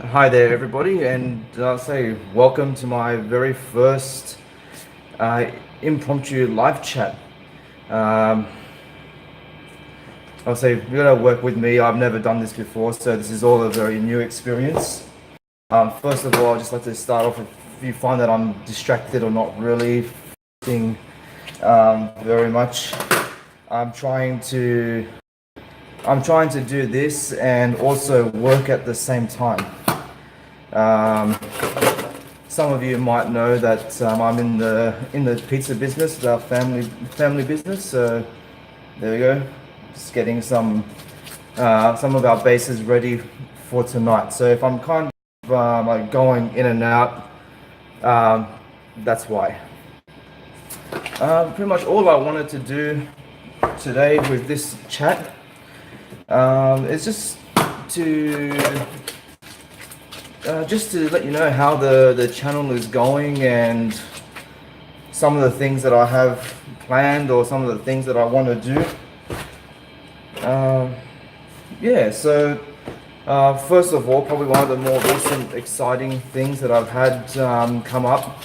Hi there, everybody, and I'll say welcome to my very first impromptu live chat. Um, I'll say you're gonna work with me. I've never done this before, so this is all a very new experience. First of all, I'd just like to start off if you find that I'm distracted or not really very much. I'm trying to do this and also work at the same time. Some of you might know that I'm in the pizza business, the family business. So there we go, just getting some of our bases ready for tonight. So if I'm kind of like going in and out, that's why. Pretty much all I wanted to do today with this chat is just to let you know how the channel is going and some of the things that I have planned or some of the things that I want to do. Yeah, so first of all, probably one of the more recent exciting things that I've had come up.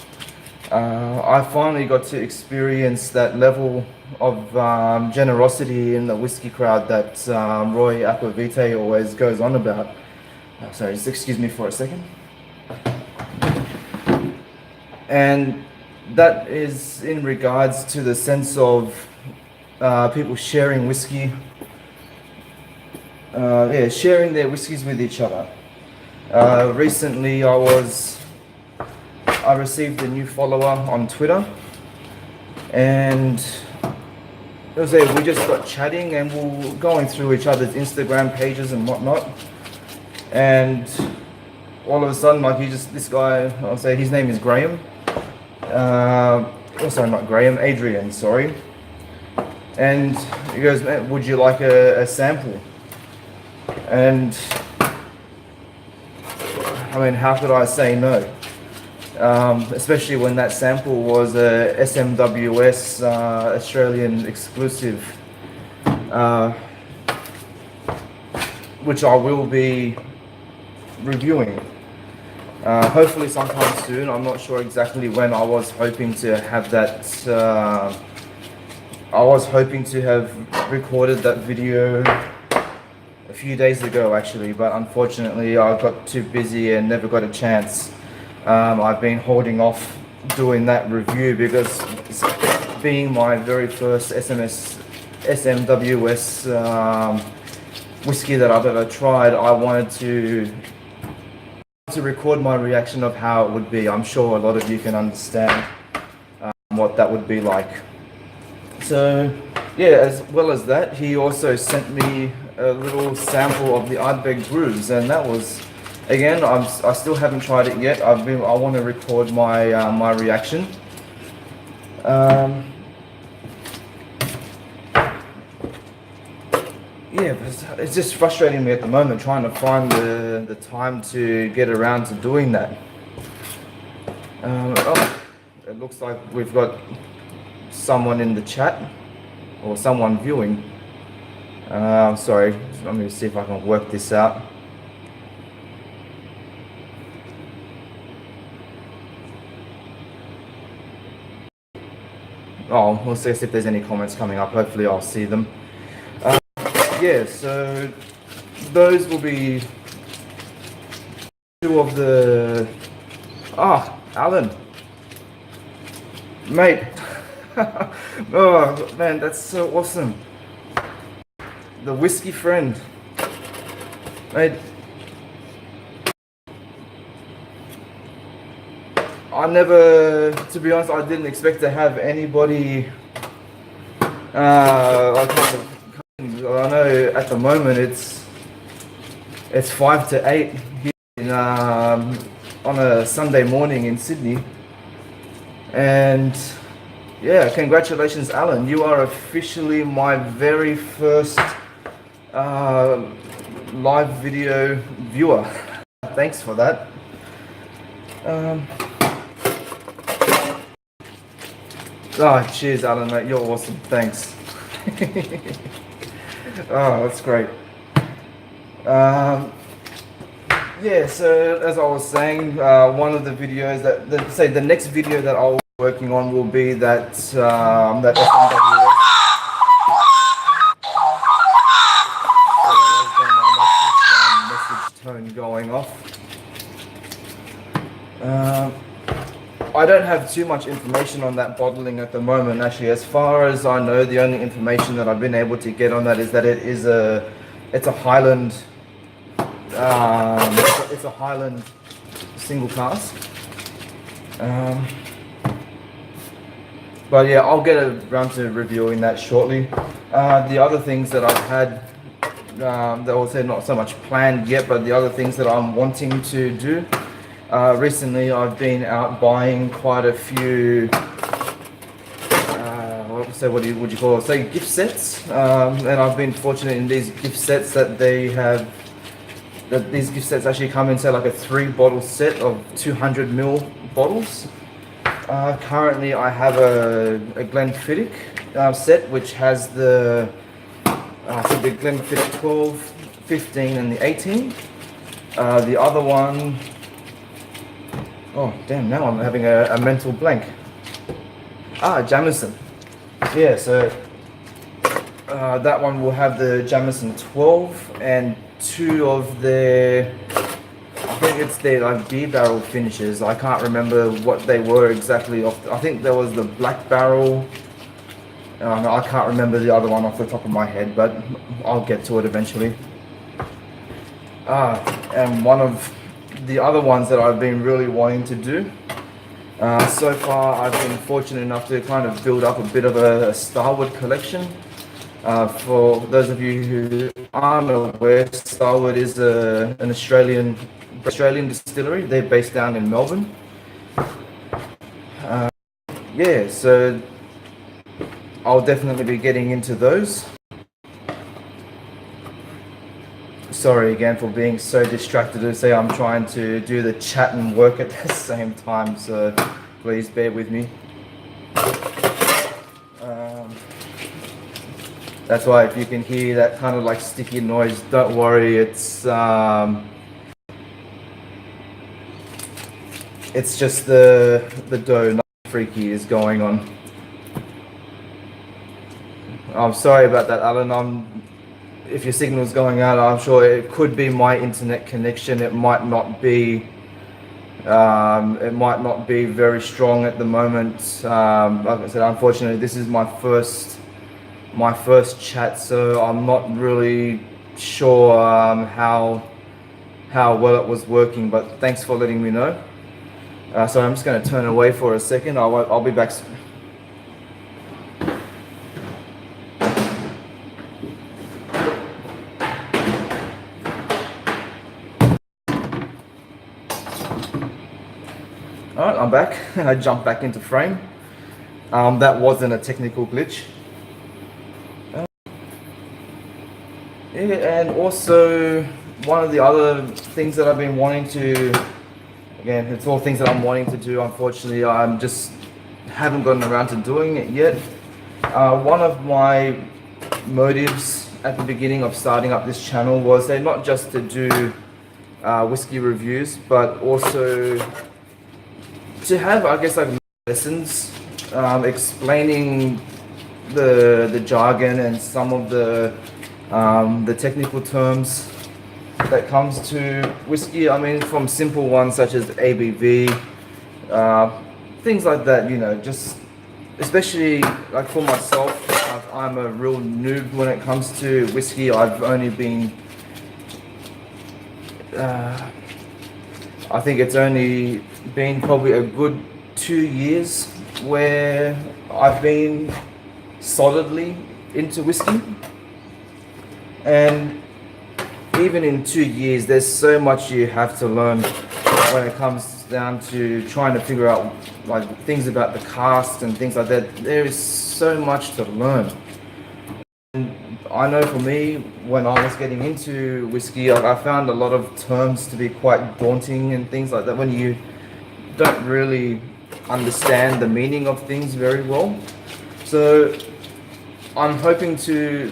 I finally got to experience that level of generosity in the whiskey crowd that Roy Aquavite always goes on about. Sorry, just excuse me for a second. And that is in regards to the sense of people sharing whiskey, sharing their whiskeys with each other. Recently, I received a new follower on Twitter, and we just got chatting and we were going through each other's Instagram pages and whatnot. And all of a sudden, like this guy, I'll say his name is Graham. Sorry, not Graham, Adrian, sorry. And he goes, "Man, would you like a sample?" And I mean, how could I say no? Especially when that sample was a SMWS Australian exclusive, which I will be reviewing hopefully sometime soon. I'm not sure exactly when. I was hoping to have that I was hoping to have recorded that video a few days ago actually, but unfortunately I got too busy and never got a chance. I've been holding off doing that review because it's being my very first SMWS whiskey that I've ever tried. I wanted to record my reaction of how it would be. I'm sure a lot of you can understand what that would be like. So yeah, as well as that, he also sent me a little sample of the Ardbeg brews, and that was, again, I still haven't tried it yet. I want to record my my reaction. Yeah, but it's just frustrating me at the moment trying to find the time to get around to doing that. Oh, it looks like we've got someone in the chat or someone viewing. Sorry, let me see if I can work this out. Oh, we'll see if there's any comments coming up. Hopefully I'll see them. Yeah, so those will be two of the... Alan. Mate. Oh, man, that's so awesome. The whiskey friend. Mate. To be honest, I didn't expect to have anybody I know at the moment it's 5 to 8 here on a Sunday morning in Sydney, and yeah, congratulations, Alan. You are officially my very first live video viewer. Thanks for that. Cheers, Alan, mate. You're awesome. Thanks. Oh, that's great. Yeah, so as I was saying, one of the videos the next video that I'll be working on will be that FMWS. Message tone going off. I don't have too much information on that bottling at the moment. Actually, as far as I know, the only information that I've been able to get on that is that it's a Highland. It's a Highland single cask. But yeah, I'll get around to reviewing that shortly. The other things that I've had, that also not so much planned yet, but the other things that I'm wanting to do. Recently, I've been out buying quite a few. What would you call it? Say gift sets, and I've been fortunate in these gift sets that these gift sets actually come in, say, like a 3-bottle set of 200ml bottles. Currently, I have a Glenfiddich set which has the Glenfiddich 12, 15, and the 18. The other one, oh damn! Now I'm having a mental blank. Jameson. Yeah, so that one will have the Jameson 12 and 2 of their, I think it's their like beer barrel finishes. I can't remember what they were exactly. I think there was the black barrel. I can't remember the other one off the top of my head, but I'll get to it eventually. And one of the other ones that I've been really wanting to do. So far, I've been fortunate enough to kind of build up a bit of a Starward collection. For those of you who aren't aware, Starward is an Australian distillery. They're based down in Melbourne. Yeah, so I'll definitely be getting into those. Sorry again for being so distracted to say I'm trying to do the chat and work at the same time, so please bear with me. That's why if you can hear that kind of like sticky noise, don't worry, it's just the dough, not freaky, is going on. I'm sorry about that, Alan. If your signal's going out, I'm sure it could be my internet connection. It might not be very strong at the moment. Like I said, unfortunately, this is my first chat, so I'm not really sure how well it was working. But thanks for letting me know. So I'm just going to turn away for a second. I'll be back soon. Alright, I'm back. I jumped back into frame. That wasn't a technical glitch. Yeah, and also one of the other things that I've been wanting to, again, it's all things that I'm wanting to do. Unfortunately, I just haven't gotten around to doing it yet. One of my motives at the beginning of starting up this channel was not just to do whiskey reviews, but also to have, I guess, like lessons explaining the jargon and some of the technical terms that comes to whiskey. I mean, from simple ones such as ABV, things like that, you know, just especially like for myself, I'm a real noob when it comes to whiskey. I've only been, I think it's only been probably a good 2 years where I've been solidly into whiskey. And even in 2 years, there's so much you have to learn when it comes down to trying to figure out like things about the cask and things like that. There is so much to learn. And I know for me, when I was getting into whiskey, I found a lot of terms to be quite daunting and things like that when you don't really understand the meaning of things very well. So I'm hoping to,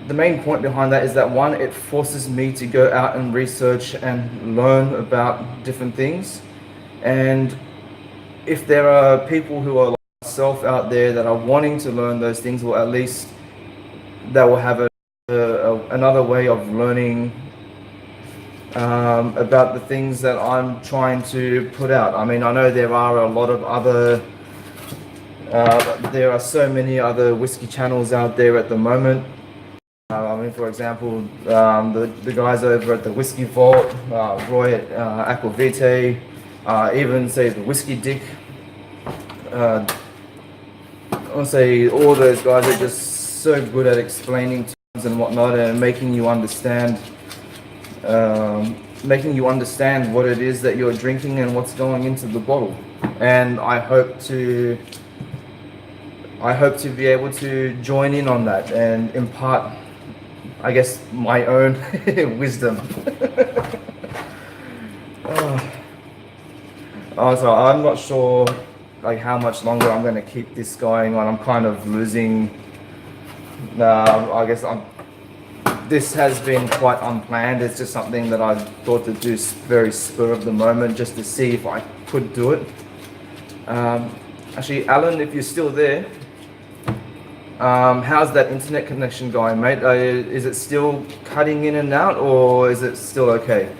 the the main point behind that is that, one, it forces me to go out and research and learn about different things. And if there are people who are like myself out there that are wanting to learn those things, or at least that will have another way of learning about the things that I'm trying to put out. I mean, I know there are a lot of other, there are so many other whiskey channels out there at the moment. I mean, for example, the guys over at the Whiskey Vault, Roy at Aquavite, even say the Whiskey Dick. I'll say all those guys are just so good at explaining terms and whatnot, and making you understand what it is that you're drinking and what's going into the bottle. And I hope to be able to join in on that and impart, I guess, my own wisdom. So I'm not sure like how much longer I'm going to keep this going on. I'm kind of losing. I guess this has been quite unplanned. It's just something that I thought to do very spur of the moment, just to see if I could do it. Actually, Alan, if you're still there, how's that internet connection going, mate? Is it still cutting in and out, or is it still okay?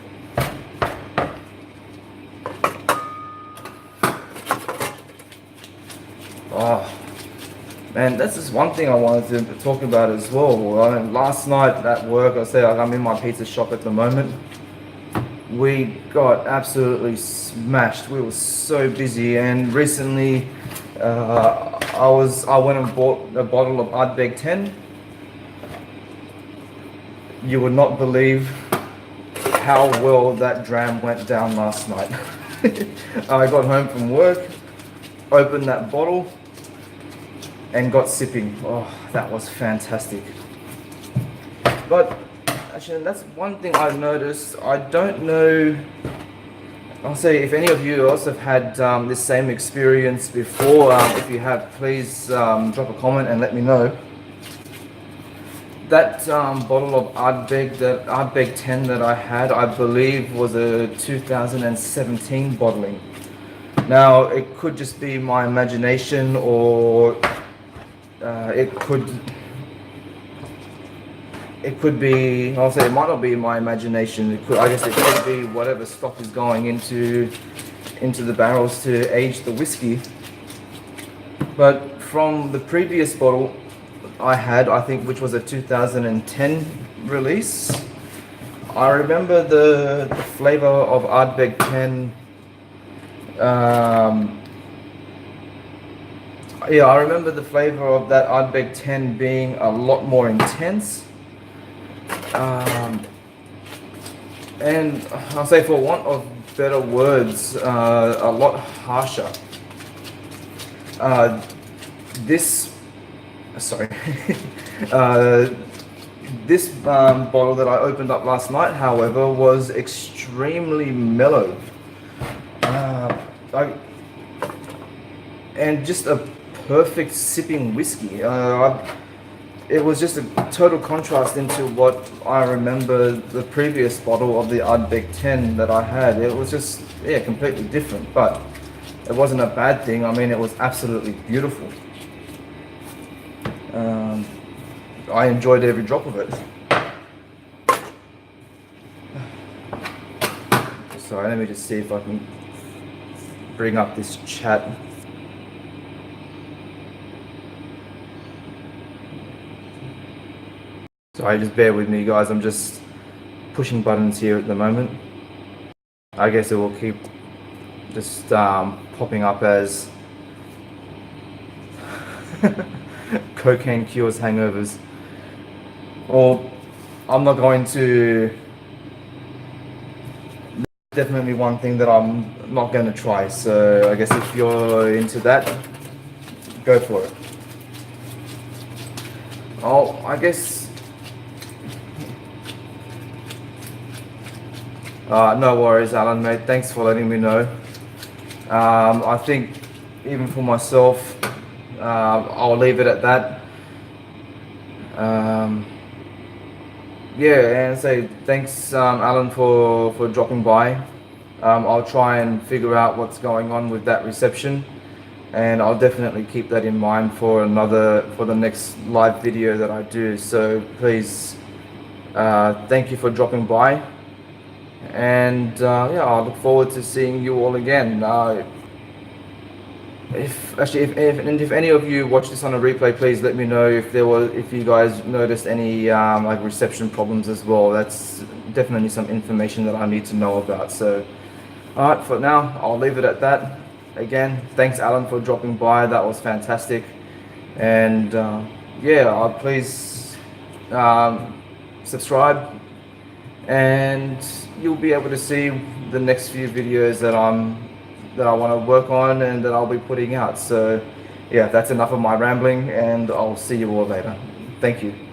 Oh, man, that's just one thing I wanted to talk about as well. Last night at work, I say I'm in my pizza shop at the moment. We got absolutely smashed. We were so busy, and recently I went and bought a bottle of Ardbeg 10. You would not believe how well that dram went down last night. I got home from work, opened that bottle, and got sipping. Oh, that was fantastic. But actually, that's one thing I've noticed. I don't know, I'll say, if any of you else have had this same experience before. If you have, please drop a comment and let me know. That bottle of Ardbeg, that Ardbeg 10 that I had, I believe was a 2017 bottling. Now, it could just be my imagination, or it could be, I'll say it might not be my imagination. I guess it could be whatever stock is going into the barrels to age the whiskey. But from the previous bottle I had, I think, which was a 2010 release, I remember the flavor of Ardbeg 10. Yeah, I remember the flavor of that Ardbeg 10 being a lot more intense. And I'll say, for want of better words, a lot harsher. This bottle that I opened up last night, however, was extremely mellow. And just a perfect sipping whiskey. It was just a total contrast into what I remember the previous bottle of the Ardbeg 10 that I had. It was just, yeah, completely different, but it wasn't a bad thing. I mean, it was absolutely beautiful. I enjoyed every drop of it. Sorry, let me just see if I can bring up this chat. Sorry, just bear with me, guys. I'm just pushing buttons here at the moment. I guess it will keep just popping up as cocaine cures hangovers. Or I'm not going to. Definitely one thing that I'm not going to try. So I guess if you're into that, go for it. Oh, I guess. No worries, Alan, mate. Thanks for letting me know. I think even for myself, I'll leave it at that. yeah, and say thanks, Alan, for dropping by. I'll try and figure out what's going on with that reception, and I'll definitely keep that in mind for the next live video that I do. So please, thank you for dropping by, and yeah, I look forward to seeing you all again. If any of you watch this on a replay, please let me know if you guys noticed any like reception problems as well. That's definitely some information that I need to know about. So, all right, for now, I'll leave it at that. Again, thanks, Alan, for dropping by. That was fantastic. And yeah, please subscribe, and you'll be able to see the next few videos that I want to work on and that I'll be putting out. So yeah, that's enough of my rambling, and I'll see you all later. Thank you.